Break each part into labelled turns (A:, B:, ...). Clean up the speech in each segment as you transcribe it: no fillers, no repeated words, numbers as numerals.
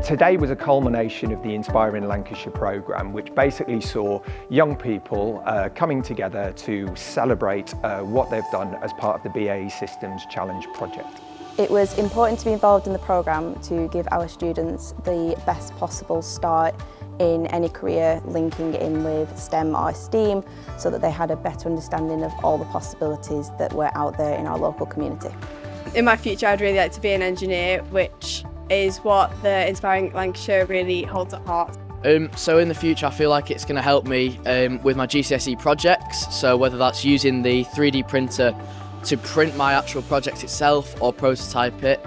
A: Today was a culmination of the Inspiring Lancashire Programme, which basically saw young people coming together to celebrate what they've done as part of the BAE Systems Challenge project.
B: It was important to be involved in the programme to give our students the best possible start in any career linking in with STEM or STEAM, so that they had a better understanding of all the possibilities that were out there in our local community.
C: In my future, I'd really like to be an engineer, which is what the Inspiring Lancashire really holds at heart.
D: So in the future, I feel like it's going to help me with my GCSE projects, so whether that's using the 3D printer to print my actual project itself or prototype it.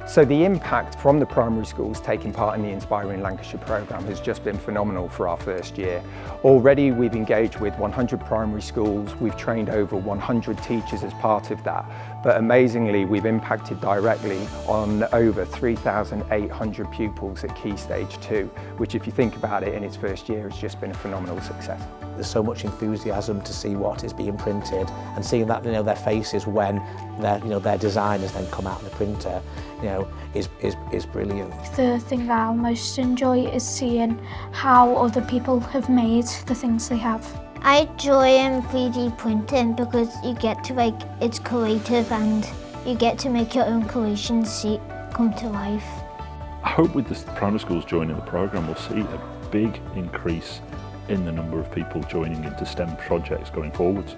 A: So the impact from the primary schools taking part in the Inspiring Lancashire Programme has just been phenomenal for our first year. Already we've engaged with 100 primary schools, we've trained over 100 teachers as part of that, but amazingly we've impacted directly on over 3,800 pupils at Key Stage 2, which if you think about it in its first year has just been a phenomenal success.
E: There's so much enthusiasm to see what is being printed and seeing that their faces when their design has then come out of the printer is brilliant.
F: The thing that I most enjoy is seeing how other people have made the things they have.
G: I enjoy 3D printing because you get to it's creative and you get to make your own creations come to life.
H: I hope with the primary schools joining the programme we'll see a big increase in the number of people joining into STEM projects going forwards.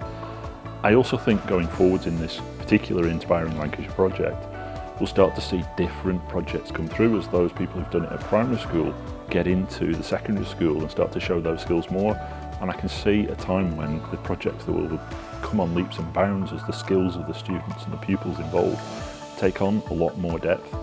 H: I also think going forwards in this particular Inspiring Lancashire project, we'll start to see different projects come through as those people who've done it at primary school get into the secondary school and start to show those skills more. And I can see a time when the projects that will come on leaps and bounds as the skills of the students and the pupils involved take on a lot more depth.